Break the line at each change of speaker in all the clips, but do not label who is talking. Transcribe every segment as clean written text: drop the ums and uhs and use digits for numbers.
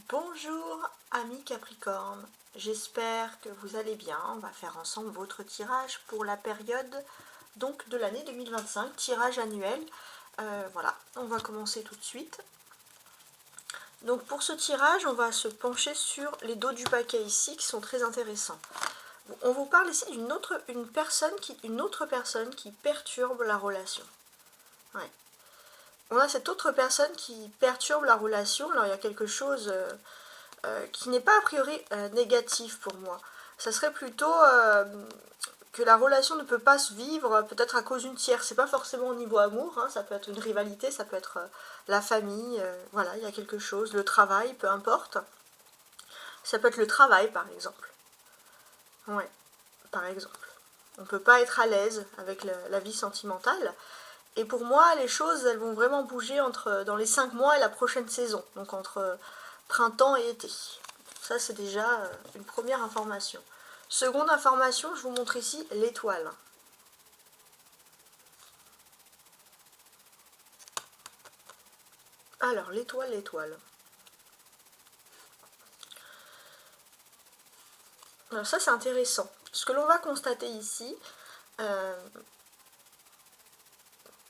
Bonjour amis Capricorne, j'espère que vous allez bien. On va faire ensemble votre tirage pour la période donc de l'année 2025, tirage annuel. Voilà, on va commencer tout de suite. Donc pour ce tirage, on va se pencher sur les dos du paquet ici qui sont très intéressants. On vous parle ici d'une autre personne qui perturbe la relation. Ouais. On a cette autre personne qui perturbe la relation. Alors il y a quelque chose qui n'est pas a priori négatif pour moi. Ça serait plutôt que la relation ne peut pas se vivre peut-être à cause d'une tierce. C'est pas forcément au niveau amour, hein, ça peut être une rivalité, ça peut être la famille, voilà, il y a quelque chose, le travail, peu importe. Ça peut être le travail par exemple. Ouais, par exemple. On ne peut pas être à l'aise avec la vie sentimentale. Et pour moi, les choses, elles vont vraiment bouger dans les 5 mois et la prochaine saison. Donc entre printemps et été. Ça, c'est déjà une première information. Seconde information, je vous montre ici l'étoile. Alors, l'étoile. Alors ça, c'est intéressant. Ce que l'on va constater ici,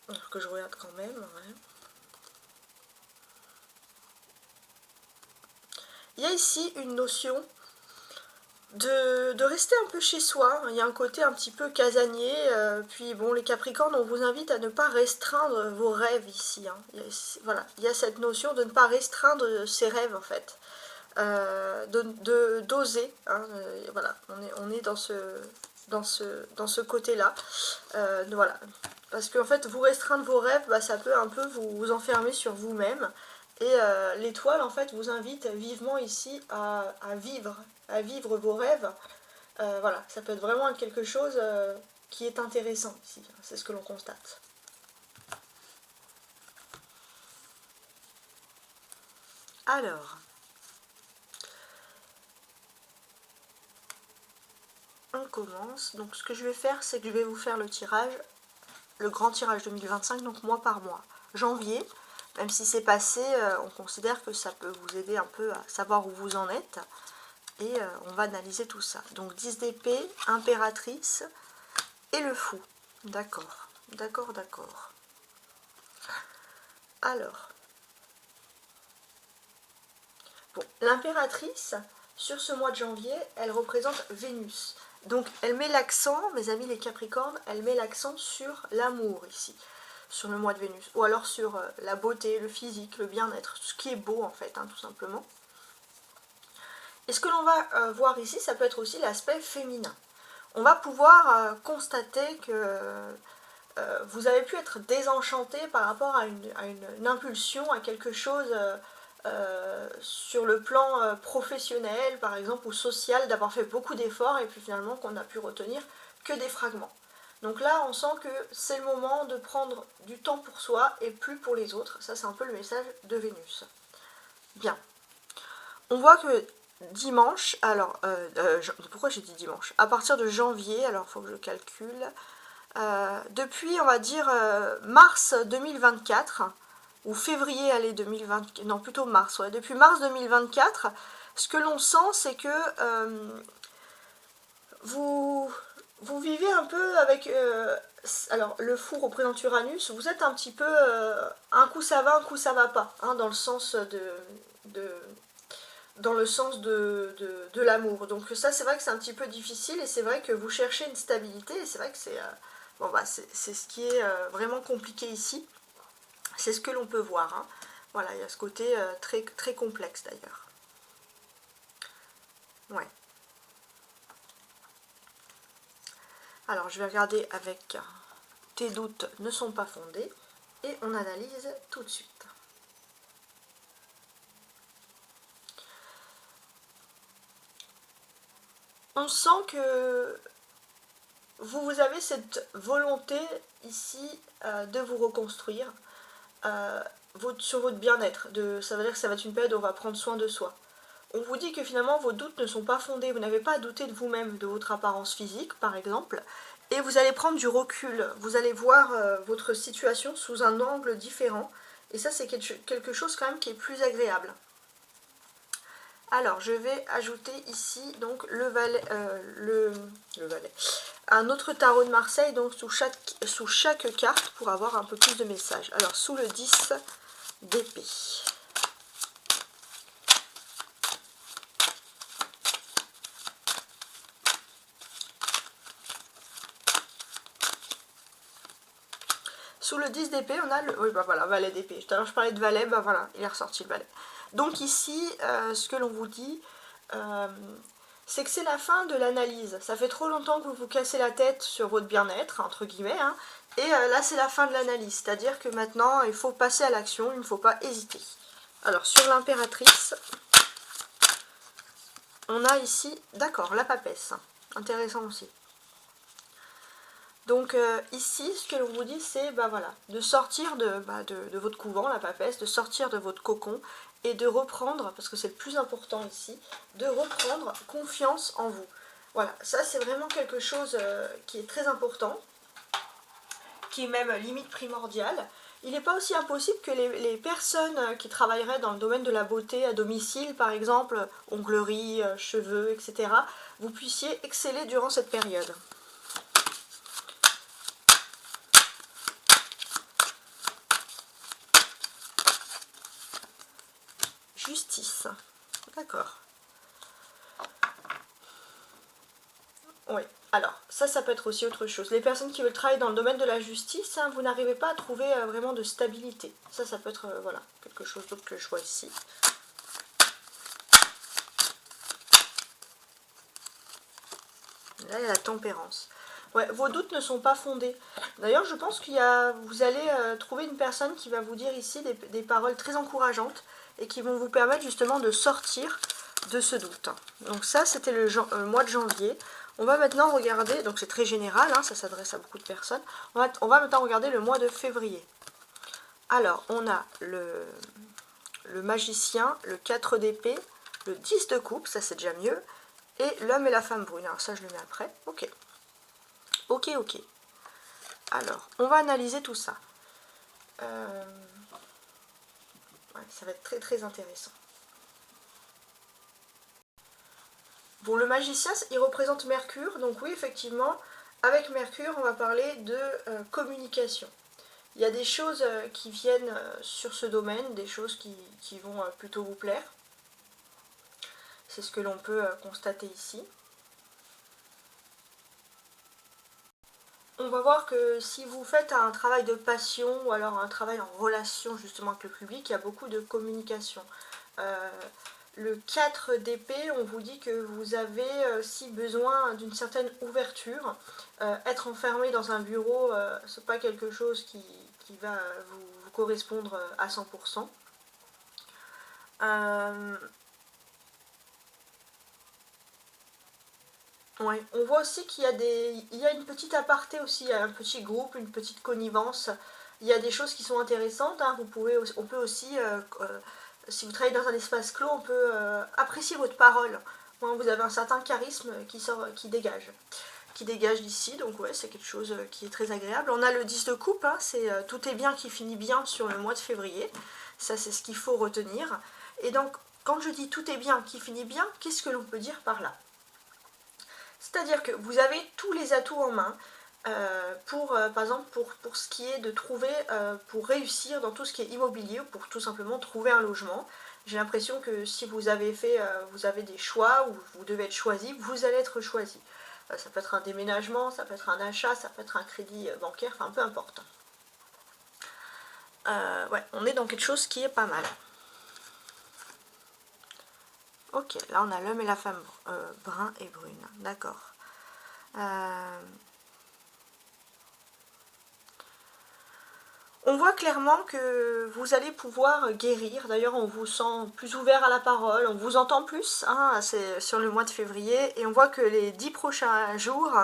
alors que je regarde quand même, ouais. Il y a ici une notion de rester un peu chez soi. Il y a un côté un petit peu casanier. Puis bon, les Capricornes, on vous invite à ne pas restreindre vos rêves ici. Hein. Voilà, il y a cette notion de ne pas restreindre ses rêves en fait. D'oser. Hein, voilà, on est dans ce côté-là. Voilà. Parce qu'en fait, vous restreindre vos rêves, bah, ça peut un peu vous enfermer sur vous-même. Et l'étoile, en fait, vous invite vivement ici à vivre vos rêves. Voilà, ça peut être vraiment quelque chose qui est intéressant ici. C'est ce que l'on constate. Alors, on commence. Donc, ce que je vais faire, c'est que je vais vous faire le tirage, le grand tirage 2025, donc mois par mois. Janvier, même si c'est passé, on considère que ça peut vous aider un peu à savoir où vous en êtes. Et on va analyser tout ça. Donc 10 d'épée, impératrice et le fou. D'accord, d'accord, d'accord. Alors, bon, l'impératrice, sur ce mois de janvier, elle représente Vénus. Donc elle met l'accent, mes amis les Capricornes, elle met l'accent sur l'amour ici, sur le mois de Vénus. Ou alors sur la beauté, le physique, le bien-être, tout ce qui est beau en fait, hein, tout simplement. Et ce que l'on va voir ici, ça peut être aussi l'aspect féminin. On va pouvoir constater que vous avez pu être désenchanté par rapport à une impulsion, à quelque chose sur le plan professionnel, par exemple, ou social, d'avoir fait beaucoup d'efforts et puis finalement qu'on n'a pu retenir que des fragments. Donc là, on sent que c'est le moment de prendre du temps pour soi et plus pour les autres. Ça, c'est un peu le message de Vénus. Bien. On voit que dimanche, alors, pourquoi j'ai dit dimanche? À partir de janvier, alors il faut que je calcule, depuis, on va dire, mars 2024, ou février, allez, 2024, non, plutôt mars, ouais, depuis mars 2024, ce que l'on sent, c'est que vous vivez un peu avec... alors, le fou représente Uranus, vous êtes un petit peu... un coup ça va, un coup ça va pas, hein, dans le sens de l'amour. Donc ça, c'est vrai que c'est un petit peu difficile et c'est vrai que vous cherchez une stabilité et c'est vrai que c'est bon, bah, c'est ce qui est vraiment compliqué ici. C'est ce que l'on peut voir. Hein. Voilà, il y a ce côté très, très complexe d'ailleurs. Ouais. Alors, je vais regarder avec tes doutes ne sont pas fondés et on analyse tout de suite. On sent que vous avez cette volonté ici de vous reconstruire sur votre bien-être. Ça veut dire que ça va être une période où on va prendre soin de soi. On vous dit que finalement vos doutes ne sont pas fondés, vous n'avez pas à douter de vous-même, de votre apparence physique par exemple, et vous allez prendre du recul, vous allez voir votre situation sous un angle différent, et ça c'est quelque chose quand même qui est plus agréable. Alors, je vais ajouter ici donc le valet, le valet, un autre tarot de Marseille, donc sous chaque carte pour avoir un peu plus de messages. Alors, sous le 10 d'épée. Sous le 10 d'épée, on a le... Oui, bah voilà, valet d'épée. Tout à l'heure, je parlais de valet, bah voilà, il est ressorti le valet. Donc ici, ce que l'on vous dit, c'est que c'est la fin de l'analyse. Ça fait trop longtemps que vous vous cassez la tête sur votre bien-être, entre guillemets, hein, et là, c'est la fin de l'analyse. C'est-à-dire que maintenant, il faut passer à l'action, il ne faut pas hésiter. Alors, sur l'impératrice, on a ici, d'accord, la papesse. Intéressant aussi. Donc ici, ce que l'on vous dit, c'est voilà, de sortir de votre couvent, la papesse, de sortir de votre cocon et de reprendre, parce que c'est le plus important ici, de reprendre confiance en vous. Voilà, ça c'est vraiment quelque chose qui est très important, qui est même limite primordial. Il n'est pas aussi impossible que les personnes qui travailleraient dans le domaine de la beauté à domicile, par exemple, onglerie, cheveux, etc., vous puissiez exceller durant cette période. Justice. D'accord. Oui. Alors, ça peut être aussi autre chose. Les personnes qui veulent travailler dans le domaine de la justice, hein, vous n'arrivez pas à trouver vraiment de stabilité. Ça peut être, voilà, quelque chose d'autre que je vois ici. Là, il y a la tempérance. Ouais, vos doutes ne sont pas fondés. D'ailleurs, je pense vous allez trouver une personne qui va vous dire ici des paroles très encourageantes et qui vont vous permettre justement de sortir de ce doute. Donc ça, c'était le mois de janvier. On va maintenant regarder, donc c'est très général, hein, ça s'adresse à beaucoup de personnes. On va maintenant regarder le mois de février. Alors, on a le magicien, le 4 d'épée, le 10 de coupe, ça c'est déjà mieux, et l'homme et la femme brune. Alors ça, je le mets après. Ok. Ok. Alors, on va analyser tout ça. Ouais, ça va être très très intéressant. Bon, le magicien, il représente Mercure, donc oui, effectivement, avec Mercure, on va parler de communication. Il y a des choses qui viennent sur ce domaine, des choses qui vont plutôt vous plaire. C'est ce que l'on peut constater ici. On va voir que si vous faites un travail de passion ou alors un travail en relation justement avec le public, il y a beaucoup de communication. Le 4 d'épée, on vous dit que vous avez si besoin d'une certaine ouverture. Être enfermé dans un bureau, c'est pas quelque chose qui va vous correspondre à 100%. Ouais. On voit aussi qu'il y a une petite aparté aussi, un petit groupe, une petite connivence. Il y a des choses qui sont intéressantes, hein. On peut aussi, si vous travaillez dans un espace clos, on peut apprécier votre parole. Vous avez un certain charisme qui dégage d'ici, donc ouais, c'est quelque chose qui est très agréable. On a le 10 de coupe, hein, c'est tout est bien qui finit bien sur le mois de février. Ça, c'est ce qu'il faut retenir. Et donc, quand je dis tout est bien qui finit bien, qu'est-ce que l'on peut dire par là ? C'est-à-dire que vous avez tous les atouts en main par exemple, pour ce qui est de trouver, pour réussir dans tout ce qui est immobilier ou pour tout simplement trouver un logement. J'ai l'impression que si vous avez des choix ou vous devez être choisi, vous allez être choisi. Ça peut être un déménagement, ça peut être un achat, ça peut être un crédit bancaire, enfin peu importe. Ouais, on est dans quelque chose qui est pas mal. Ok, là on a l'homme et la femme brun et brune, d'accord. On voit clairement que vous allez pouvoir guérir, d'ailleurs on vous sent plus ouvert à la parole, on vous entend plus, hein, c'est sur le mois de février, et on voit que les 10 prochains jours,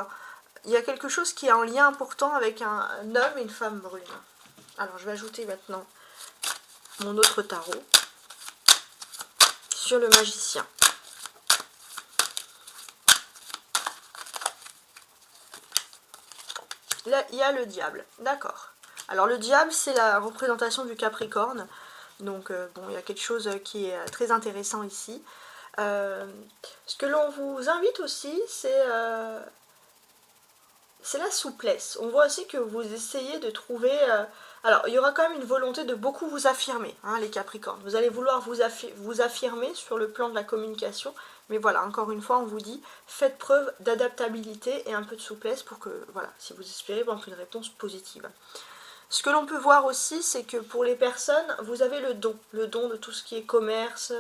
il y a quelque chose qui est en lien important avec un homme et une femme brune. Alors je vais ajouter maintenant mon autre tarot sur le magicien. Là, il y a le diable, d'accord. Alors le diable, c'est la représentation du Capricorne. Donc bon, il y a quelque chose qui est très intéressant ici. Ce que l'on vous invite aussi, c'est la souplesse. On voit aussi que vous essayez de trouver... alors, il y aura quand même une volonté de beaucoup vous affirmer, hein, les Capricornes. Vous allez vouloir vous affirmer sur le plan de la communication. Mais voilà, encore une fois, on vous dit, faites preuve d'adaptabilité et un peu de souplesse pour que, voilà, si vous espérez, donc une réponse positive. Ce que l'on peut voir aussi, c'est que pour les personnes, vous avez le don de tout ce qui est commerce,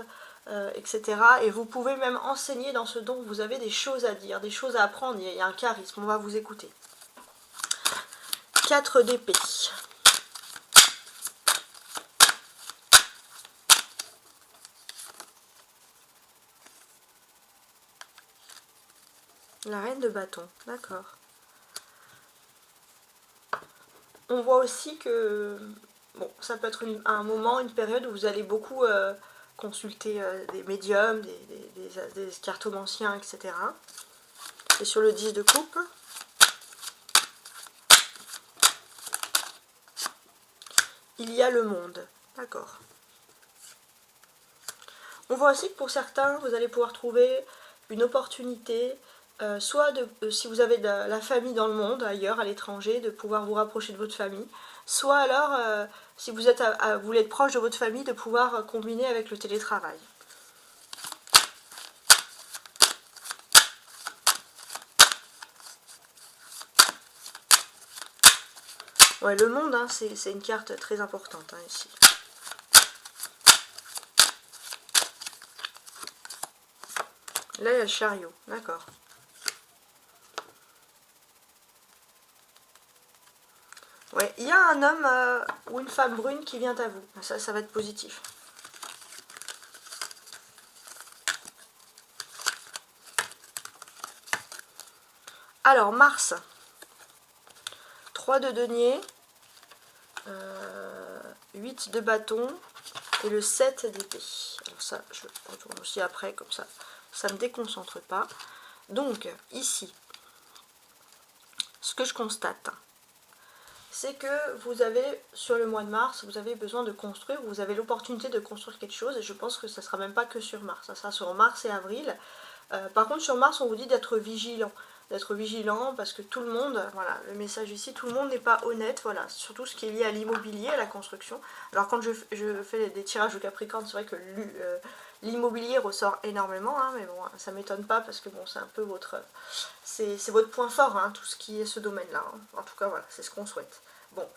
etc. Et vous pouvez même enseigner dans ce don, vous avez des choses à dire, des choses à apprendre, il y a un charisme, on va vous écouter. 4 d'épée. La reine de bâton, d'accord. On voit aussi que bon, ça peut être un moment, une période où vous allez beaucoup consulter des médiums, des cartomanciens, etc. Et sur le 10 de coupe, il y a le monde, d'accord. On voit aussi que pour certains, vous allez pouvoir trouver une opportunité, soit si vous avez de la famille dans le monde, ailleurs, à l'étranger, de pouvoir vous rapprocher de votre famille, soit alors, si vous voulez être proche de votre famille, de pouvoir combiner avec le télétravail. Ouais, le monde, hein, c'est une carte très importante, hein, ici. Là, il y a le chariot, d'accord. Ouais, il y a un homme ou une femme brune qui vient à vous. Ça va être positif. Alors, Mars. 3 de denier. 8 de bâton. Et le 7 d'épée. Alors ça, je retourne aussi après, comme ça ne me déconcentre pas. Donc, ici, ce que je constate, c'est que vous avez, sur le mois de mars, vous avez besoin de construire, vous avez l'opportunité de construire quelque chose, et je pense que ça ne sera même pas que sur mars, ça sera sur mars et avril. Par contre, sur mars, on vous dit d'être vigilant, parce que tout le monde, voilà, le message ici, tout le monde n'est pas honnête, voilà, surtout ce qui est lié à l'immobilier, à la construction. Alors quand je fais des tirages de Capricorne, c'est vrai que l'immobilier ressort énormément, hein, mais bon, ça m'étonne pas, parce que bon, c'est un peu c'est votre point fort, hein, tout ce qui est ce domaine-là, hein. En tout cas, voilà, c'est ce qu'on souhaite. Bon,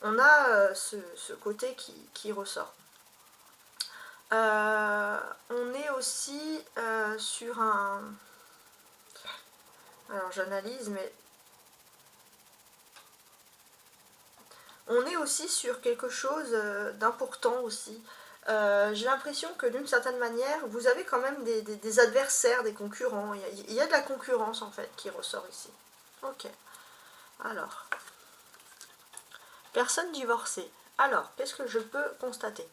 on a ce côté qui ressort. On est aussi sur un... Alors j'analyse, mais... On est aussi sur quelque chose d'important aussi. J'ai l'impression que d'une certaine manière, vous avez quand même des adversaires, des concurrents. Il y a de la concurrence en fait qui ressort ici. Ok. Alors, personne divorcée. Alors, qu'est-ce que je peux constater ?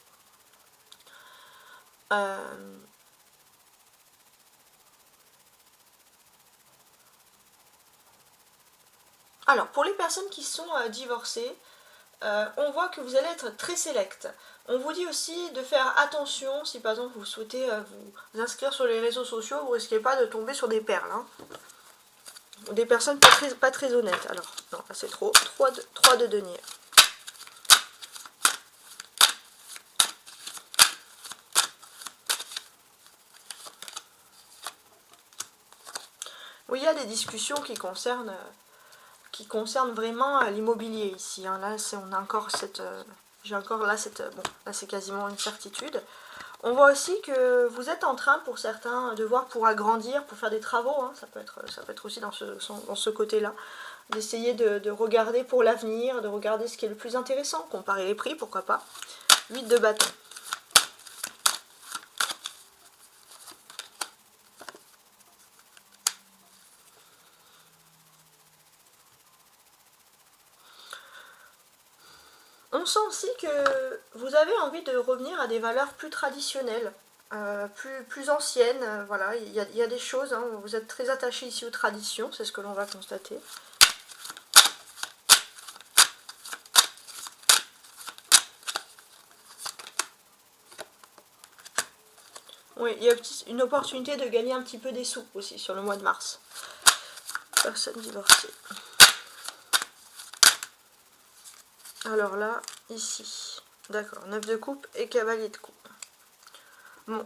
Alors, pour les personnes qui sont divorcées, on voit que vous allez être très sélect. On vous dit aussi de faire attention si par exemple vous souhaitez vous inscrire sur les réseaux sociaux, vous ne risquez pas de tomber sur des perles. Hein. Des personnes pas très honnêtes. Alors, non, là c'est trop. 3 de denier. Oui, il y a des discussions qui concernent vraiment l'immobilier ici. Hein. Là, on a encore cette... j'ai encore là cette... bon, là c'est quasiment une certitude. On voit aussi que vous êtes en train, pour certains, de voir pour agrandir, pour faire des travaux. Hein. Ça peut être aussi dans ce côté-là. D'essayer de regarder pour l'avenir, de regarder ce qui est le plus intéressant, comparer les prix, pourquoi pas. 8 de bâton. On sent aussi que vous avez envie de revenir à des valeurs plus traditionnelles, plus anciennes. Voilà, il y a des choses, hein, vous êtes très attaché ici aux traditions, c'est ce que l'on va constater. Oui, il y a une opportunité de gagner un petit peu des sous aussi sur le mois de mars. Personne divorcée. Alors là, ici, d'accord, 9 de coupe et cavalier de coupe. Bon,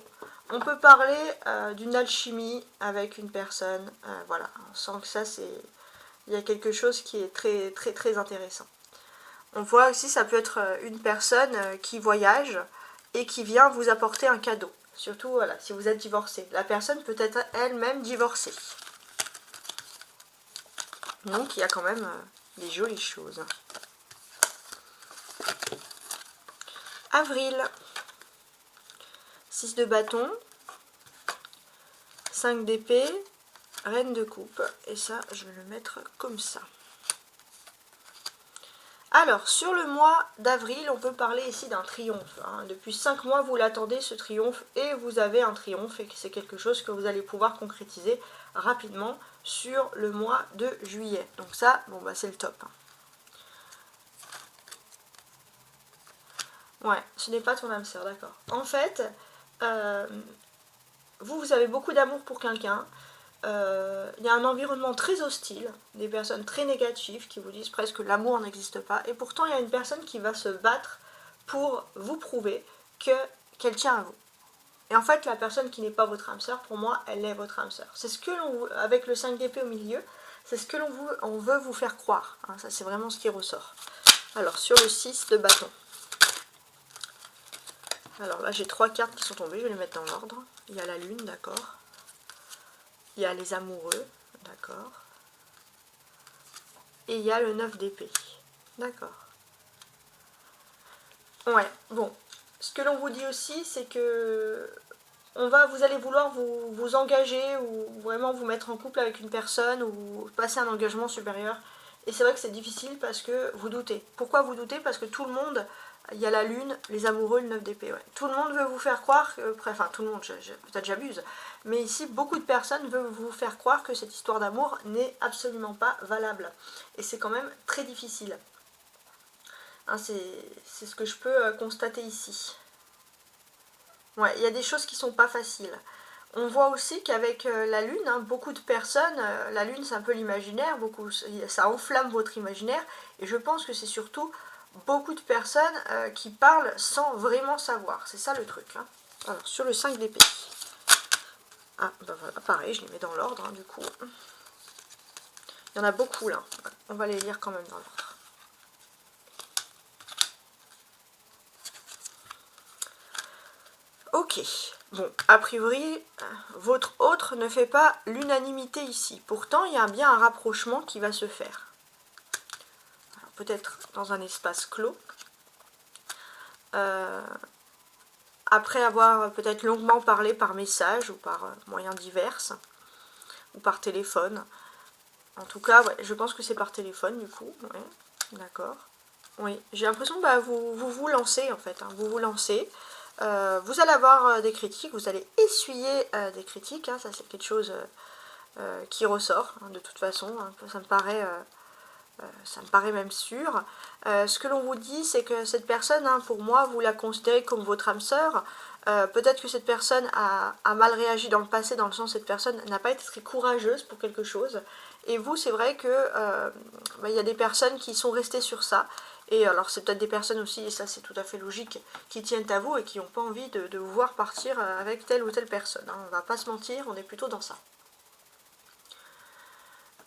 on peut parler d'une alchimie avec une personne, voilà, on sent que ça c'est... Il y a quelque chose qui est très très très intéressant. On voit aussi ça peut être une personne qui voyage et qui vient vous apporter un cadeau. Surtout voilà, si vous êtes divorcé. La personne peut être elle-même divorcée. Donc il y a quand même des jolies choses. Avril. 6 de bâton. 5 d'épée. Reine de coupe. Et ça, je vais le mettre comme ça. Alors, sur le mois d'avril, on peut parler ici d'un triomphe. Hein. Depuis 5 mois, vous l'attendez, ce triomphe, et vous avez un triomphe, et c'est quelque chose que vous allez pouvoir concrétiser rapidement sur le mois de juillet. Donc ça, bon bah c'est le top. Ouais, ce n'est pas ton âme sœur, d'accord. En fait, vous avez beaucoup d'amour pour quelqu'un. Il y a un environnement très hostile, des personnes très négatives qui vous disent presque que l'amour n'existe pas, et pourtant il y a une personne qui va se battre pour vous prouver qu'elle tient à vous. Et en fait, la personne qui n'est pas votre âme sœur, pour moi, elle est votre âme sœur. C'est ce que l'on, avec le 5 d'épée au milieu, c'est ce que on veut vous faire croire. Hein, ça, c'est vraiment ce qui ressort. Alors, sur le 6 de bâton. Alors là, j'ai 3 cartes qui sont tombées, je vais les mettre dans l'ordre. Il y a la lune, d'accord. Il y a les amoureux, d'accord. Et il y a le 9 d'épée. D'accord. Ouais, bon. Ce que l'on vous dit aussi, c'est que vous allez vouloir vous engager ou vraiment vous mettre en couple avec une personne ou passer un engagement supérieur. Et c'est vrai que c'est difficile parce que vous doutez. Pourquoi vous doutez? Parce que tout le monde, il y a la lune, les amoureux, le 9 d'épée. Ouais. Tout le monde veut vous faire croire, enfin tout le monde, peut-être j'abuse, mais ici beaucoup de personnes veulent vous faire croire que cette histoire d'amour n'est absolument pas valable. Et c'est quand même très difficile. Hein, c'est ce que je peux constater ici. Ouais, il y a des choses qui sont pas faciles. On voit aussi qu'avec la lune, hein, beaucoup de personnes, la lune c'est un peu l'imaginaire, ça enflamme votre imaginaire, et je pense que c'est surtout beaucoup de personnes qui parlent sans vraiment savoir. C'est ça le truc. Hein. Alors, sur le 5 d'épée. Ah, ben voilà, pareil, je les mets dans l'ordre, hein, du coup. Il y en a beaucoup là. On va les lire quand même dans l'ordre. Ok, bon, a priori, votre autre ne fait pas l'unanimité ici. Pourtant, il y a bien un rapprochement qui va se faire. Peut-être dans un espace clos. Après avoir peut-être longuement parlé par message ou par moyens divers, ou par téléphone. En tout cas, ouais, je pense que c'est par téléphone du coup. Ouais, d'accord. Oui, j'ai l'impression que bah, vous lancez en fait. Hein, vous vous lancez. Vous allez avoir des critiques, vous allez essuyer des critiques, hein, ça c'est quelque chose qui ressort hein, de toute façon, hein, ça me paraît même sûr. Ce que l'on vous dit, c'est que cette personne, hein, pour moi, vous la considérez comme votre âme sœur. Peut-être que cette personne a mal réagi dans le passé, dans le sens où cette personne n'a pas été très courageuse pour quelque chose. Et vous, c'est vrai que bah, y a des personnes qui sont restées sur ça. Et alors, c'est peut-être des personnes aussi, et ça c'est tout à fait logique, qui tiennent à vous et qui n'ont pas envie de vous voir partir avec telle ou telle personne. Hein. On va pas se mentir, on est plutôt dans ça.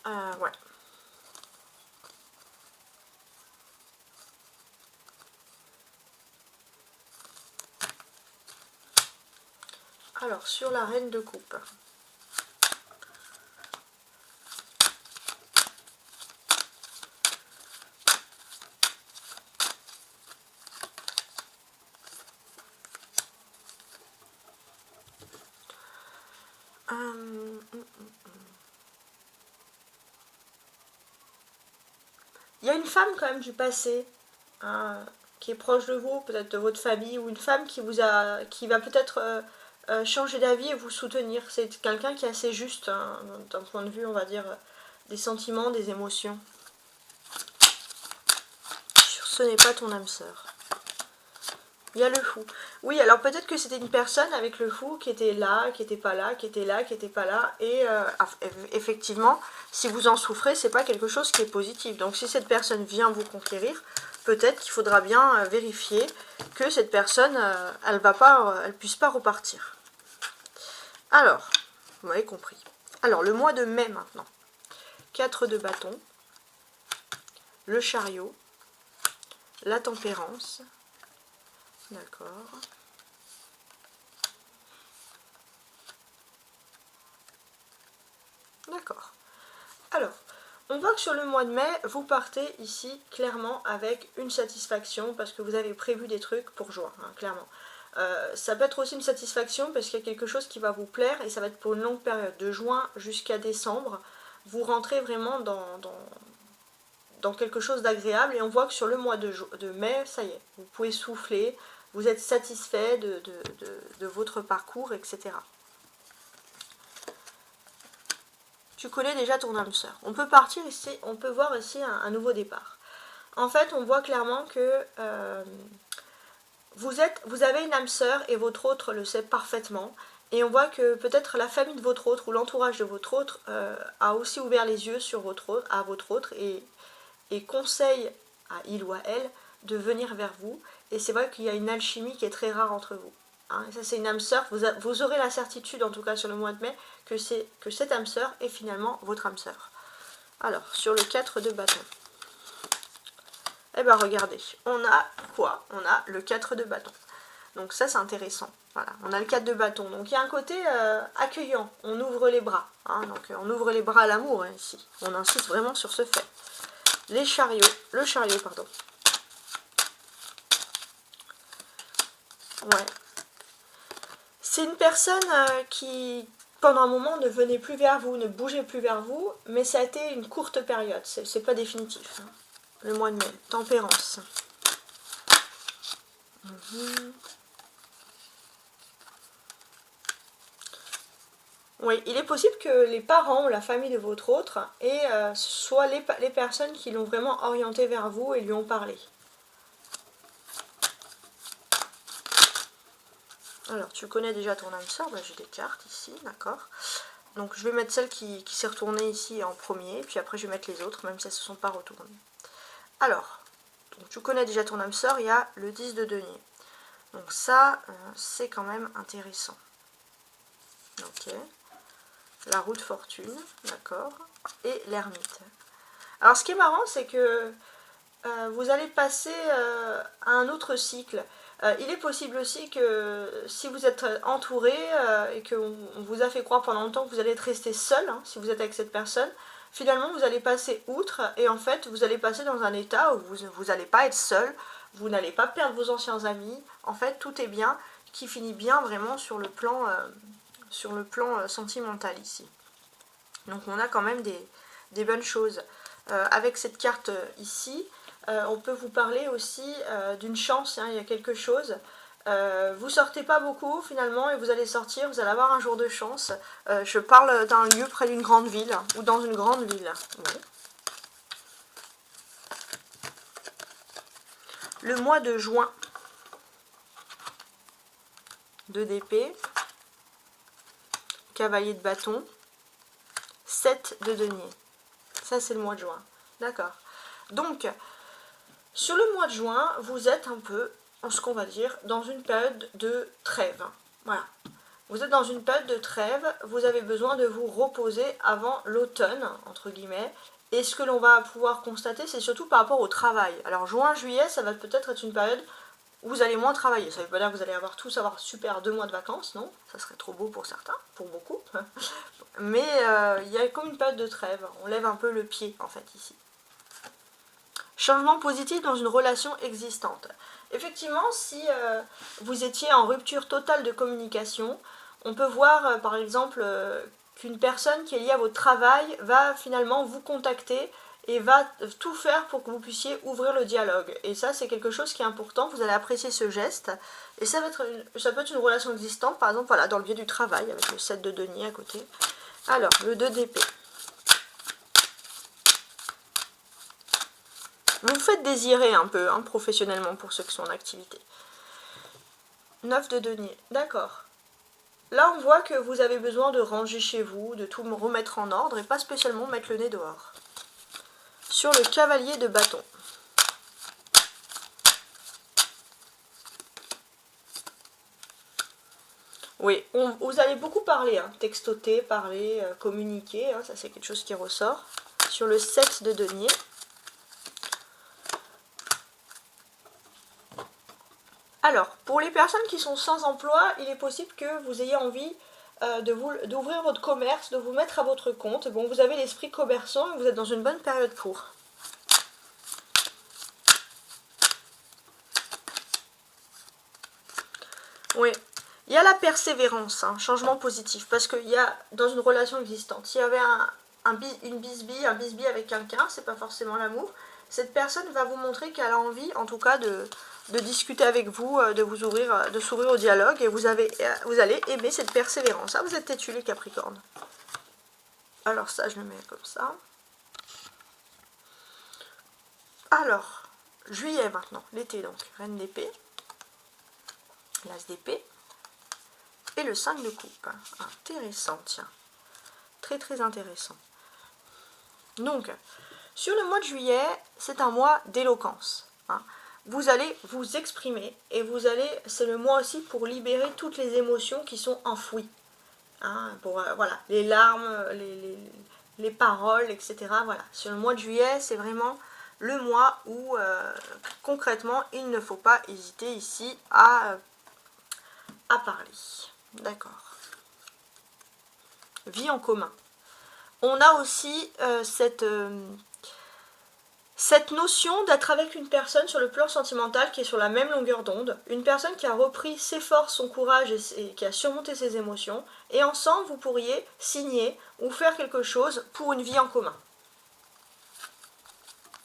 Ouais. Alors, sur la reine de coupe. Il y a une femme quand même du passé, hein, qui est proche de vous, peut-être de votre famille, ou une femme qui va peut-être changer d'avis et vous soutenir. C'est quelqu'un qui est assez juste, hein, d'un point de vue, on va dire, des sentiments, des émotions. Ce n'est pas ton âme sœur. Il y a le fou. Oui, alors peut-être que c'était une personne avec le fou qui était là, qui n'était pas là, qui était là, qui n'était pas là. Et effectivement, si vous en souffrez, c'est pas quelque chose qui est positif. Donc si cette personne vient vous conquérir, peut-être qu'il faudra bien vérifier que cette personne, elle puisse pas repartir. Alors, vous m'avez compris. Alors, le mois de mai maintenant. 4 de bâton, le chariot, la tempérance. D'accord. D'accord. Alors, on voit que sur le mois de mai, vous partez ici clairement avec une satisfaction parce que vous avez prévu des trucs pour juin, hein, clairement. Ça peut être aussi une satisfaction parce qu'il y a quelque chose qui va vous plaire et ça va être pour une longue période, de juin jusqu'à décembre. Vous rentrez vraiment dans quelque chose d'agréable et on voit que sur le mois de mai, ça y est, vous pouvez souffler, vous êtes satisfait de votre parcours, etc. Tu connais déjà ton âme sœur. On peut partir ici, on peut voir ici un nouveau départ. En fait, on voit clairement que vous avez une âme sœur et votre autre le sait parfaitement. Et on voit que peut-être la famille de votre autre ou l'entourage de votre autre a aussi ouvert les yeux sur votre autre et conseille à il ou à elle de venir vers vous. Et c'est vrai qu'il y a une alchimie qui est très rare entre vous. Hein, ça c'est une âme sœur, vous aurez la certitude en tout cas sur le mois de mai que cette âme sœur est finalement votre âme sœur. Alors, sur le 4 de bâton. Eh bien regardez, on a quoi? On a le 4 de bâton. Donc ça c'est intéressant. Voilà, on a le 4 de bâton. Donc il y a un côté accueillant, on ouvre les bras. Hein, donc on ouvre les bras à l'amour hein, ici. On insiste vraiment sur ce fait. Les chariots, le chariot, pardon. Ouais. C'est une personne qui, pendant un moment, ne venait plus vers vous, ne bougeait plus vers vous, mais ça a été une courte période, c'est pas définitif. Hein. Le mois de mai, tempérance. Oui, il est possible que les parents ou la famille de votre autre soient les personnes qui l'ont vraiment orienté vers vous et lui ont parlé. Alors, tu connais déjà ton âme sœur, j'ai des cartes ici, d'accord. Donc je vais mettre celle qui s'est retournée ici en premier, puis après je vais mettre les autres, même si elles ne se sont pas retournées. Alors, donc tu connais déjà ton âme sœur, il y a le 10 de denier. Donc ça, c'est quand même intéressant. Ok. La roue de fortune, d'accord. Et l'ermite. Alors ce qui est marrant, c'est que vous allez passer à un autre cycle. Il est possible aussi que si vous êtes entouré et qu'on vous a fait croire pendant longtemps que vous allez être resté seul, hein, si vous êtes avec cette personne, finalement vous allez passer outre et en fait vous allez passer dans un état où vous n'allez pas être seul, vous n'allez pas perdre vos anciens amis, en fait tout est bien, qui finit bien vraiment sur le plan sentimental ici. Donc on a quand même des bonnes choses. Avec cette carte ici, on peut vous parler aussi d'une chance, hein, il y a quelque chose. Vous sortez pas beaucoup finalement et vous allez sortir, vous allez avoir un jour de chance. Je parle d'un lieu près d'une grande ville ou dans une grande ville. Oui. Le mois de juin, 2 d'épée, cavalier de bâton, 7 de denier. Ça c'est le mois de juin. D'accord. Donc, sur le mois de juin, vous êtes un peu, en ce qu'on va dire, dans une période de trêve. Voilà. Vous êtes dans une période de trêve, vous avez besoin de vous reposer avant l'automne, entre guillemets. Et ce que l'on va pouvoir constater, c'est surtout par rapport au travail. Alors juin, juillet, ça va peut-être être une période où vous allez moins travailler. Ça veut pas dire que vous allez avoir super 2 mois de vacances, non. Ça serait trop beau pour certains, pour beaucoup. Mais il y a comme une période de trêve. On lève un peu le pied, en fait, ici. Changement positif dans une relation existante. Effectivement, si vous étiez en rupture totale de communication, on peut voir par exemple qu'une personne qui est liée à votre travail va finalement vous contacter et va tout faire pour que vous puissiez ouvrir le dialogue. Et ça, c'est quelque chose qui est important, vous allez apprécier ce geste. Et ça peut être une relation existante, par exemple voilà, dans le biais du travail, avec le 7 de denier à côté. Alors, le 2 d'épée. Vous faites désirer un peu, hein, professionnellement, pour ceux qui sont en activité. 9 de denier, d'accord. Là, on voit que vous avez besoin de ranger chez vous, de tout remettre en ordre et pas spécialement mettre le nez dehors. Sur le cavalier de bâton. Oui, vous allez beaucoup parler, hein, textoter, parler, communiquer, hein, ça c'est quelque chose qui ressort. Sur le 7 de denier. Alors, pour les personnes qui sont sans emploi, il est possible que vous ayez envie d'ouvrir votre commerce, de vous mettre à votre compte. Bon, vous avez l'esprit commerçant et vous êtes dans une bonne période pour. Oui, il y a la persévérance, hein, changement positif, parce qu'il y a dans une relation existante, s'il y avait un bisbille avec quelqu'un, c'est pas forcément l'amour, cette personne va vous montrer qu'elle a envie, en tout cas, de discuter avec vous, de vous ouvrir, de s'ouvrir au dialogue, et vous allez aimer cette persévérance. Ah, vous êtes têtus les Capricornes. Alors ça, je le mets comme ça. Alors, juillet maintenant, l'été donc, reine d'épée, l'as d'épée, et le 5 de coupe. Intéressant, tiens. Très très intéressant. Donc, sur le mois de juillet, c'est un mois d'éloquence. Hein. Vous allez vous exprimer et c'est le mois aussi pour libérer toutes les émotions qui sont enfouies. Hein, pour, voilà, les larmes, les paroles, etc. Voilà. Sur le mois de juillet, c'est vraiment le mois où concrètement, il ne faut pas hésiter ici à parler. D'accord. Vie en commun. On a aussi cette notion d'être avec une personne sur le plan sentimental qui est sur la même longueur d'onde, une personne qui a repris ses forces, son courage et qui a surmonté ses émotions, et ensemble vous pourriez signer ou faire quelque chose pour une vie en commun.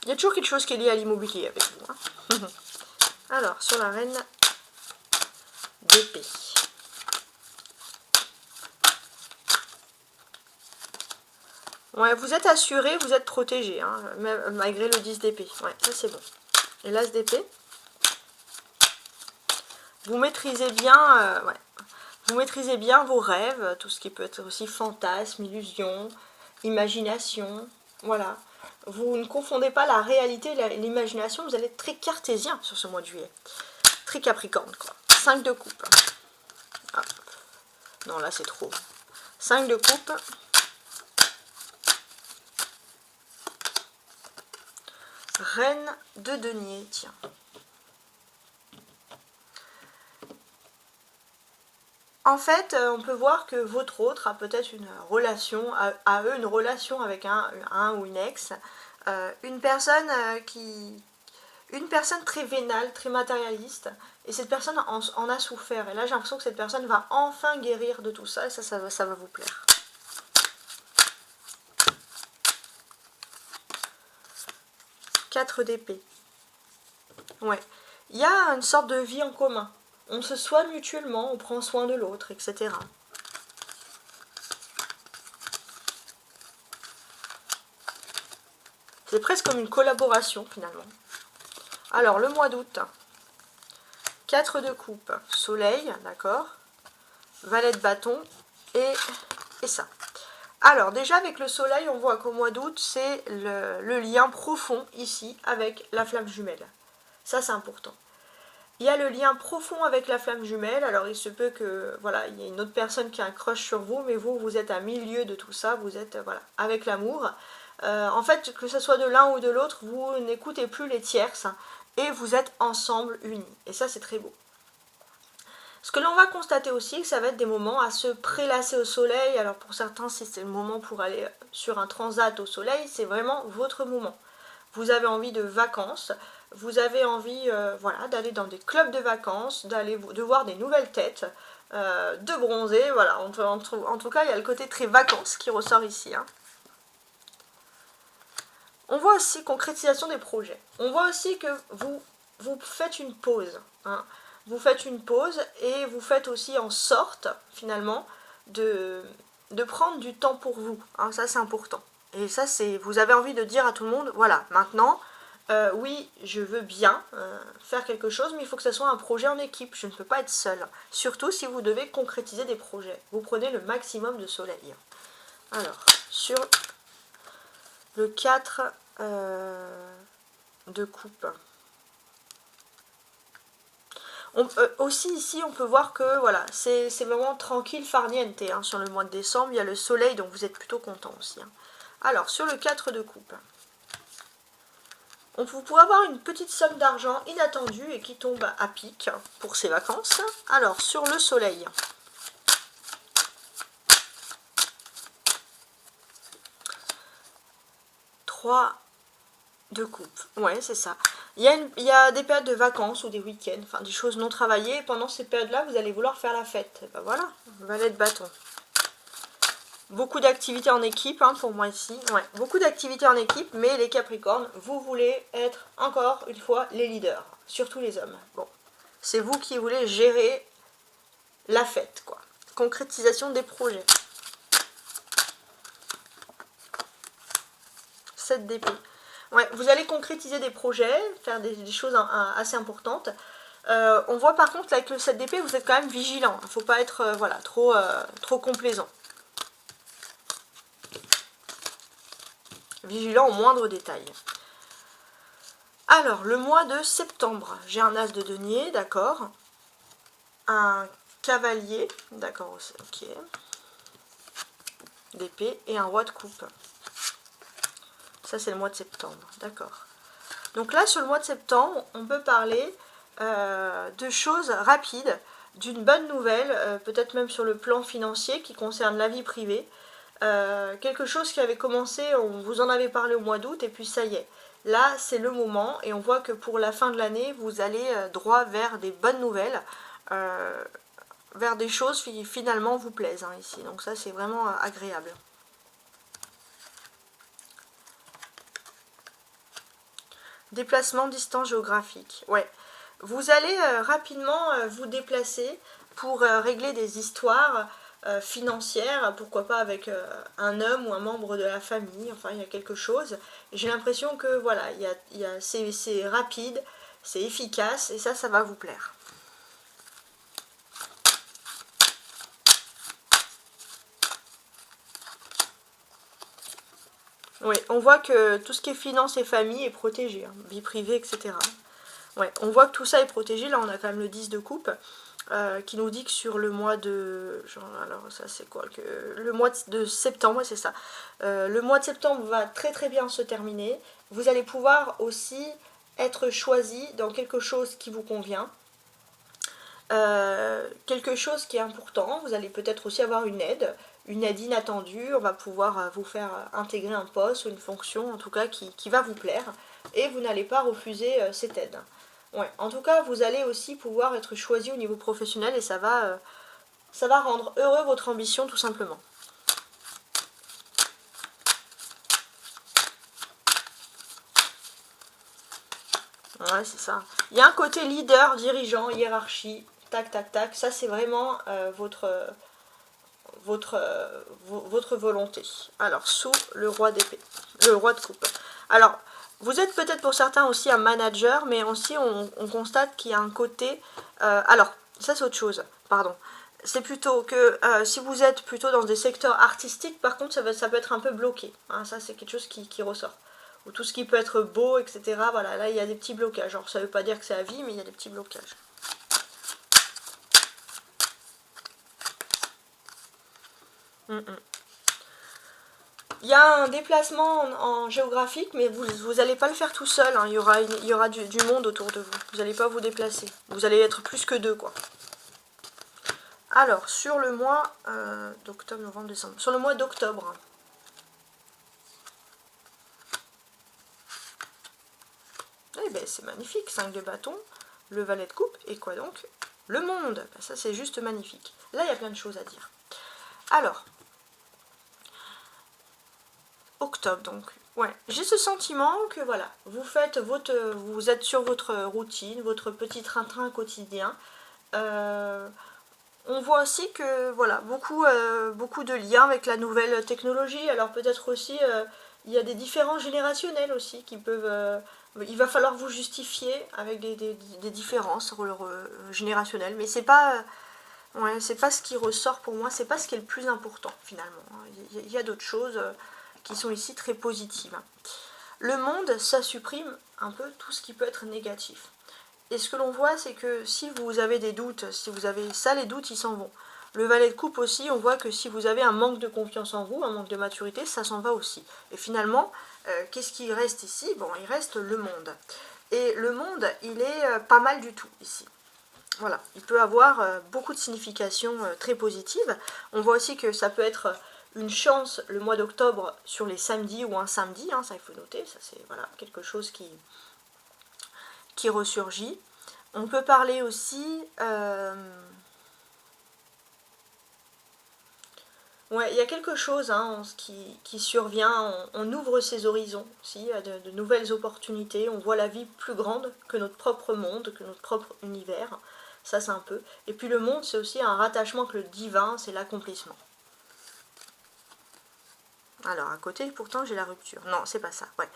Il y a toujours quelque chose qui est lié à l'immobilier avec vous. Hein. Alors, sur la reine d'épée. Ouais, vous êtes assuré, vous êtes protégé, hein, malgré le 10 d'épée. Ouais, ça c'est bon. Et l'as d'épée. Vous maîtrisez bien, vous maîtrisez bien vos rêves, tout ce qui peut être aussi fantasme, illusion, imagination. Voilà. Vous ne confondez pas la réalité et l'imagination, vous allez être très cartésien sur ce mois de juillet. Très capricorne, quoi. 5 de coupe. Ah. Non, là c'est trop. 5 de coupe. Reine de denier, tiens. En fait, on peut voir que votre autre a peut-être une relation, a eux une relation avec un ou une ex, une personne une personne très vénale, très matérialiste, et cette personne en a souffert. Et là, j'ai l'impression que cette personne va enfin guérir de tout ça, et ça va vous plaire. Quatre d'épée. Ouais. Il y a une sorte de vie en commun. On se soigne mutuellement, on prend soin de l'autre, etc. C'est presque comme une collaboration, finalement. Alors, le mois d'août. 4 de coupe. Soleil, d'accord. Valet de bâton et ça. Alors, déjà, avec le soleil, on voit qu'au mois d'août, c'est le lien profond, ici, avec la flamme jumelle. Ça, c'est important. Il y a le lien profond avec la flamme jumelle, alors il se peut que, voilà, il y ait une autre personne qui a un crush sur vous, mais vous êtes à milieu de tout ça, vous êtes, voilà, avec l'amour. En fait, que ce soit de l'un ou de l'autre, vous n'écoutez plus les tierces, et vous êtes ensemble unis. Et ça, c'est très beau. Ce que l'on va constater aussi, ça va être des moments à se prélasser au soleil. Alors pour certains, si c'est le moment pour aller sur un transat au soleil, c'est vraiment votre moment. Vous avez envie de vacances, vous avez envie voilà, d'aller dans des clubs de vacances, de voir des nouvelles têtes, de bronzer, voilà. En tout cas, il y a le côté très vacances qui ressort ici. Hein. On voit aussi concrétisation des projets. On voit aussi que vous faites une pause. Hein. Vous faites une pause et vous faites aussi en sorte, finalement, de prendre du temps pour vous. Hein. Ça, c'est important. Et ça, vous avez envie de dire à tout le monde, voilà, maintenant, oui, je veux bien faire quelque chose, mais il faut que ce soit un projet en équipe. Je ne peux pas être seule. Surtout si vous devez concrétiser des projets. Vous prenez le maximum de soleil. Alors, sur le 4 de coupe. Aussi ici, on peut voir que voilà, c'est vraiment tranquille, farniente hein, sur le mois de décembre. Il y a le soleil, donc vous êtes plutôt content aussi. Hein. Alors, sur le 4 de coupe. Vous pourrez avoir une petite somme d'argent inattendue et qui tombe à pic pour ces vacances. Alors, sur le soleil. De coupe. Ouais, c'est ça. Il y a des périodes de vacances ou des week-ends, enfin des choses non travaillées. Et pendant ces périodes-là, vous allez vouloir faire la fête. Et ben voilà, valet de bâton. Beaucoup d'activités en équipe, hein, pour moi ici. Ouais, beaucoup d'activités en équipe, mais les Capricornes, vous voulez être encore une fois les leaders, surtout les hommes. Bon, c'est vous qui voulez gérer la fête, quoi. Concrétisation des projets. 7 d'épée. Ouais, vous allez concrétiser des projets, faire des choses assez importantes. On voit par contre avec le 7 d'épée, vous êtes quand même vigilant. Il ne faut pas être voilà, trop complaisant. Vigilant au moindre détail. Alors, le mois de septembre, j'ai un as de denier, d'accord. Un cavalier, d'accord, ok. D'épée et un roi de coupe. Ça, c'est le mois de septembre, d'accord. Donc là, sur le mois de septembre, on peut parler de choses rapides, d'une bonne nouvelle, peut-être même sur le plan financier qui concerne la vie privée. Quelque chose qui avait commencé, on vous en avait parlé au mois d'août, et puis ça y est. Là, c'est le moment, et on voit que pour la fin de l'année, vous allez droit vers des bonnes nouvelles, vers des choses qui finalement vous plaisent hein, ici. Donc ça, c'est vraiment agréable. Déplacement, distance géographique. Ouais. Vous allez rapidement vous déplacer pour régler des histoires financières, pourquoi pas avec un homme ou un membre de la famille, enfin il y a quelque chose. J'ai l'impression que voilà, c'est rapide, c'est efficace et ça va vous plaire. Oui, on voit que tout ce qui est finance et famille est protégé, hein, vie privée, etc. Ouais, on voit que tout ça est protégé. Là, on a quand même le 10 de coupe qui nous dit que sur le mois de... alors, ça, c'est quoi que le mois de septembre, ouais, c'est ça. Le mois de septembre va très très bien se terminer. Vous allez pouvoir aussi être choisi dans quelque chose qui vous convient. Quelque chose qui est important. Vous allez peut-être aussi avoir une aide inattendue. On va pouvoir vous faire intégrer un poste ou une fonction, en tout cas, qui va vous plaire. Et vous n'allez pas refuser cette aide. Ouais, en tout cas, vous allez aussi pouvoir être choisi au niveau professionnel et ça va rendre heureux votre ambition tout simplement. Ouais, c'est ça. Il y a un côté leader, dirigeant, hiérarchie, tac, tac, tac. Ça, c'est vraiment votre volonté. Alors, sous le roi d'épée, le roi de coupe. Alors, vous êtes peut-être pour certains aussi un manager, mais aussi on constate qu'il y a un côté... alors, ça c'est autre chose, pardon. C'est plutôt que si vous êtes plutôt dans des secteurs artistiques, par contre, ça peut être un peu bloqué. Hein, ça, c'est quelque chose qui ressort. Ou tout ce qui peut être beau, etc. Voilà, là, il y a des petits blocages. Alors, ça ne veut pas dire que c'est à vie, mais il y a des petits blocages. Il y a un déplacement en géographique, mais vous n'allez pas le faire tout seul. Hein. Il y aura du monde autour de vous. Vous n'allez pas vous déplacer. Vous allez être plus que deux, quoi. Alors, sur le mois d'octobre, novembre, décembre. Sur le mois d'octobre. Eh bien, c'est magnifique. 5 de bâton, le valet de coupe, et quoi donc? Le monde. Ben, ça, c'est juste magnifique. Là, il y a plein de choses à dire. Alors, octobre donc. Ouais, j'ai ce sentiment que voilà, vous êtes sur votre routine, votre petit train-train quotidien. On voit aussi que voilà, beaucoup de liens avec la nouvelle technologie. Alors peut-être aussi, il y a des différences générationnels aussi qui peuvent il va falloir vous justifier avec des différences générationnelles, mais c'est pas, ouais, c'est pas ce qui ressort pour moi, c'est pas ce qui est le plus important finalement. Il y a d'autres choses qui sont ici très positives. Le monde, ça supprime un peu tout ce qui peut être négatif. Et ce que l'on voit, c'est que si vous avez des doutes, si vous avez ça, les doutes, ils s'en vont. Le valet de coupe aussi, on voit que si vous avez un manque de confiance en vous, un manque de maturité, ça s'en va aussi. Et finalement, qu'est-ce qui reste ici? Bon, il reste le monde. Et le monde, il est pas mal du tout ici. Voilà, il peut avoir beaucoup de significations très positives. On voit aussi que ça peut être une chance le mois d'octobre sur les samedis ou un samedi, hein, ça il faut noter, ça c'est voilà, quelque chose qui ressurgit. On peut parler aussi... ouais, il y a quelque chose hein, qui survient, on ouvre ses horizons aussi, à de nouvelles opportunités, on voit la vie plus grande que notre propre monde, que notre propre univers, ça c'est un peu. Et puis le monde c'est aussi un rattachement avec le divin, c'est l'accomplissement. Alors à côté pourtant j'ai la rupture, non c'est pas ça, ouais.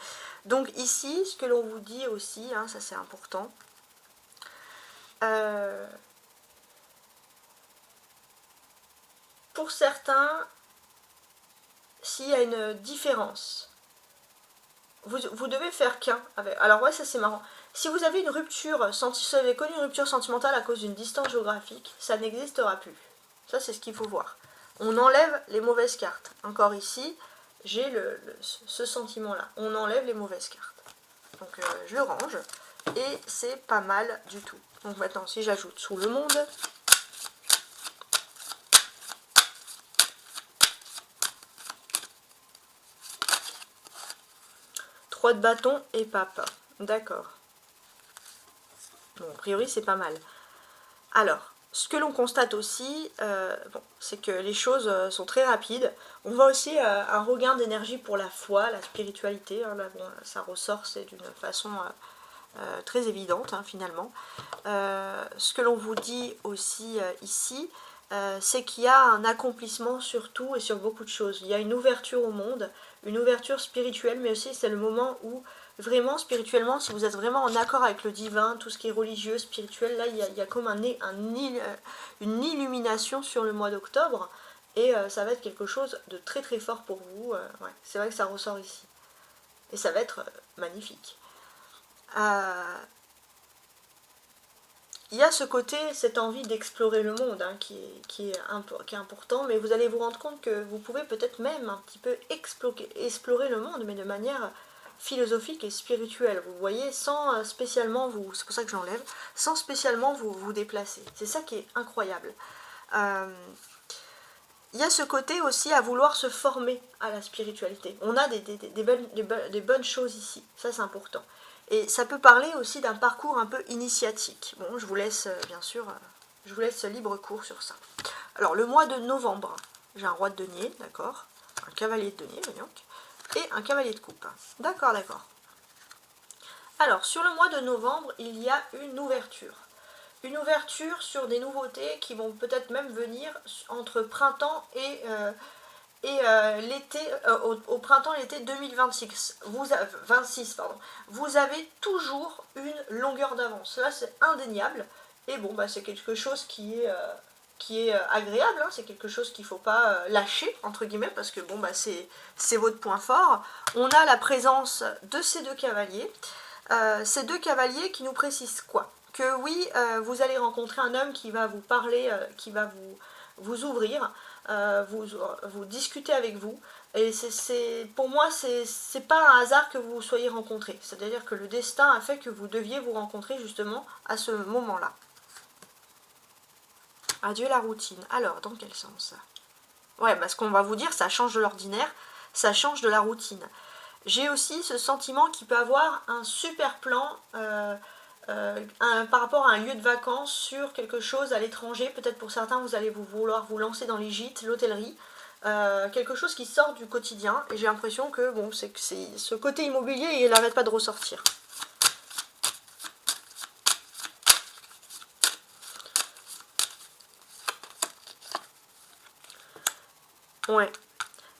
Donc ici ce que l'on vous dit aussi, hein, ça c'est important, pour certains, s'il y a une différence, vous devez faire qu'un. Alors ouais, ça c'est marrant. Si vous avez une rupture, si vous avez connu une rupture sentimentale à cause d'une distance géographique, ça n'existera plus. Ça c'est ce qu'il faut voir. On enlève les mauvaises cartes. Encore ici, j'ai ce sentiment-là. On enlève les mauvaises cartes. Donc je le range. Et c'est pas mal du tout. Donc maintenant, si j'ajoute sous le monde... de bâton et pape. D'accord. Bon, a priori, c'est pas mal. Alors, ce que l'on constate aussi, bon, c'est que les choses sont très rapides. On voit aussi un regain d'énergie pour la foi, la spiritualité. Hein, là, bon, ça ressort, c'est d'une façon très évidente, hein, finalement. Ce que l'on vous dit aussi ici, c'est qu'il y a un accomplissement sur tout et sur beaucoup de choses. Il y a une ouverture au monde, une ouverture spirituelle, mais aussi c'est le moment où vraiment spirituellement, si vous êtes vraiment en accord avec le divin, tout ce qui est religieux, spirituel, là il y a comme une illumination sur le mois d'octobre, et ça va être quelque chose de très très fort pour vous. Ouais, c'est vrai que ça ressort ici. Et ça va être magnifique. Il y a ce côté, cette envie d'explorer le monde hein, qui est important, mais vous allez vous rendre compte que vous pouvez peut-être même un petit peu explorer le monde, mais de manière philosophique et spirituelle. Vous voyez, sans spécialement vous, c'est pour ça que j'enlève, sans spécialement vous déplacer. C'est ça qui est incroyable. Il y a ce côté aussi à vouloir se former à la spiritualité. On a des bonnes choses ici, ça c'est important. Et ça peut parler aussi d'un parcours un peu initiatique. Bon, je vous laisse, bien sûr, je vous laisse libre cours sur ça. Alors, le mois de novembre, j'ai un roi de denier, d'accord, un cavalier de denier, voyons, et un cavalier de coupe. D'accord, d'accord. Alors, sur le mois de novembre, il y a une ouverture. Une ouverture sur des nouveautés qui vont peut-être même venir entre printemps et l'été, au printemps et l'été 2026, vous avez toujours une longueur d'avance. Là, c'est indéniable. Et bon, bah, c'est quelque chose qui est agréable. Hein. C'est quelque chose qu'il ne faut pas lâcher, entre guillemets, parce que bon, bah, c'est votre point fort. On a la présence de ces deux cavaliers. Ces deux cavaliers qui nous précisent quoi? Que oui, vous allez rencontrer un homme qui va vous parler, qui va vous ouvrir, vous discuter avec vous. Et pour moi, c'est pas un hasard que vous soyez rencontrés. C'est-à-dire que le destin a fait que vous deviez vous rencontrer justement à ce moment-là. Adieu la routine. Alors, dans quel sens? Ouais, parce qu'on va vous dire, ça change de l'ordinaire, ça change de la routine. J'ai aussi ce sentiment qu'il peut avoir un super plan par rapport à un lieu de vacances sur quelque chose à l'étranger. Peut-être pour certains, vous allez vouloir vous lancer dans les gîtes, l'hôtellerie. Quelque chose qui sort du quotidien. Et j'ai l'impression que bon, c'est ce côté immobilier, il n'arrête pas de ressortir. Ouais.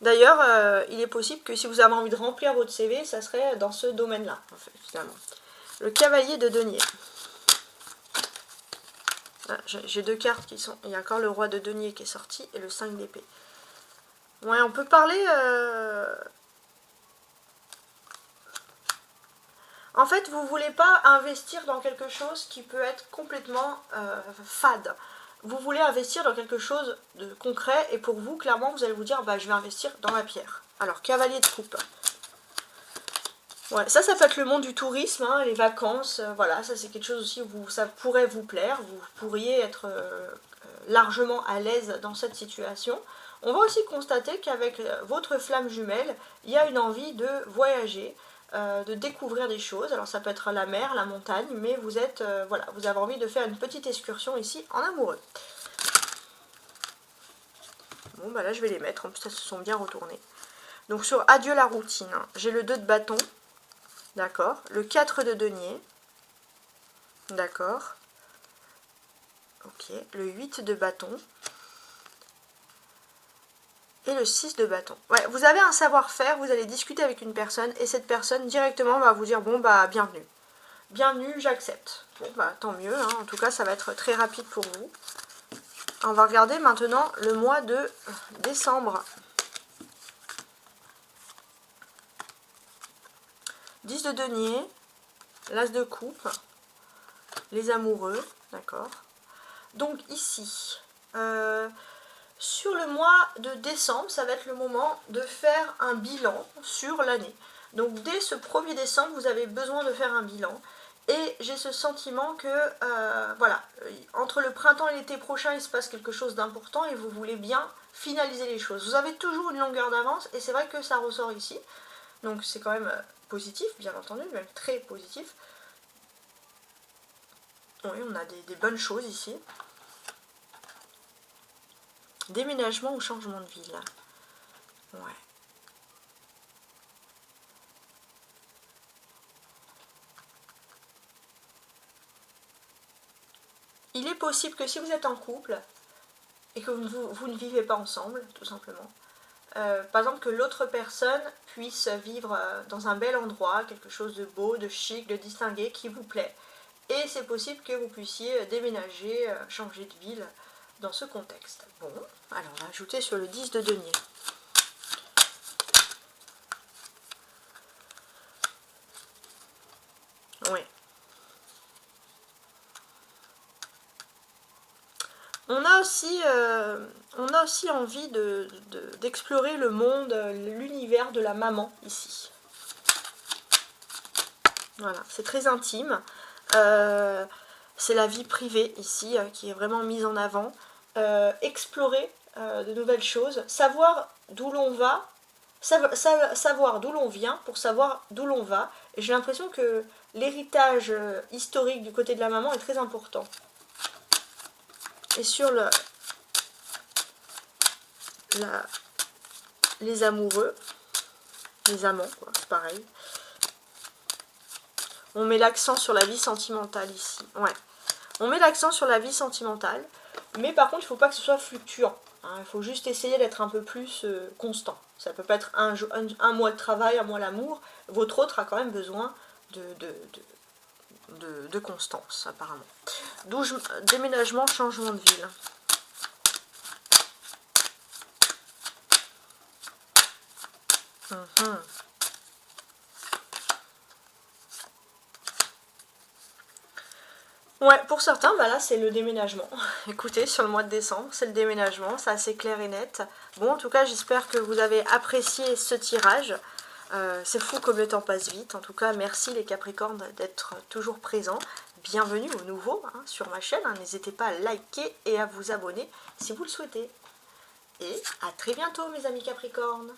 D'ailleurs, il est possible que si vous avez envie de remplir votre CV, ça serait dans ce domaine-là, en fait, finalement. Le cavalier de denier. Ah, j'ai 2 cartes qui sont... Il y a encore le roi de denier qui est sorti et le 5 d'épée. Ouais, on peut parler... En fait, vous ne voulez pas investir dans quelque chose qui peut être complètement fade. Vous voulez investir dans quelque chose de concret et pour vous, clairement, vous allez vous dire, bah, je vais investir dans la pierre. Alors, cavalier de coupe. Ouais, ça peut être le monde du tourisme, hein, les vacances, voilà, ça c'est quelque chose aussi où ça pourrait vous plaire, vous pourriez être largement à l'aise dans cette situation. On va aussi constater qu'avec votre flamme jumelle, il y a une envie de voyager, de découvrir des choses. Alors ça peut être la mer, la montagne, mais vous êtes, voilà, vous avez envie de faire une petite excursion ici en amoureux. Bon, bah là je vais les mettre, en plus elles se sont bien retournées. Donc sur adieu la routine, hein, j'ai le 2 de bâton. D'accord. Le 4 de denier. D'accord. Ok. Le 8 de bâton. Et le 6 de bâton. Ouais, vous avez un savoir-faire, vous allez discuter avec une personne et cette personne directement va vous dire, bon bah bienvenue. Bienvenue, j'accepte. Bon bah tant mieux, hein. En tout cas ça va être très rapide pour vous. On va regarder maintenant le mois de décembre. 10 de denier. L'as de coupe. Les amoureux. D'accord. Donc ici, sur le mois de décembre, ça va être le moment de faire un bilan sur l'année. Donc dès ce 1er décembre, vous avez besoin de faire un bilan. Et j'ai ce sentiment que, voilà, entre le printemps et l'été prochain, il se passe quelque chose d'important et vous voulez bien finaliser les choses. Vous avez toujours une longueur d'avance et c'est vrai que ça ressort ici. Donc c'est quand même positif, bien entendu, même très positif. Oui, on a des bonnes choses ici. Déménagement ou changement de ville. Ouais. Il est possible que si vous êtes en couple et que vous ne vivez pas ensemble, tout simplement, par exemple que l'autre personne puisse vivre dans un bel endroit, quelque chose de beau, de chic, de distingué, qui vous plaît. Et c'est possible que vous puissiez déménager, changer de ville dans ce contexte. Bon, alors on va ajouter sur le 10 de denier. Oui. On a aussi envie d'explorer le monde, l'univers de la maman ici. Voilà, c'est très intime. C'est la vie privée ici qui est vraiment mise en avant. Explorer de nouvelles choses, savoir d'où l'on va, savoir d'où l'on vient pour savoir d'où l'on va. Et j'ai l'impression que l'héritage historique du côté de la maman est très important. Et sur les amoureux, les amants, quoi, c'est pareil. On met l'accent sur la vie sentimentale ici. Ouais. On met l'accent sur la vie sentimentale, mais par contre, il ne faut pas que ce soit fluctuant. Hein. Il faut juste essayer d'être un peu plus constant. Ça peut pas être un mois de travail, un mois l'amour. Votre autre a quand même besoin de constance, apparemment. Déménagement, changement de ville. Ouais, pour certains, bah là c'est le déménagement. Écoutez, sur le mois de décembre, c'est le déménagement, c'est assez clair et net. Bon, en tout cas, j'espère que vous avez apprécié ce tirage. C'est fou comme le temps passe vite. En tout cas, merci les Capricornes d'être toujours présents. Bienvenue aux nouveaux hein, sur ma chaîne. Hein. N'hésitez pas à liker et à vous abonner si vous le souhaitez. Et à très bientôt mes amis Capricornes.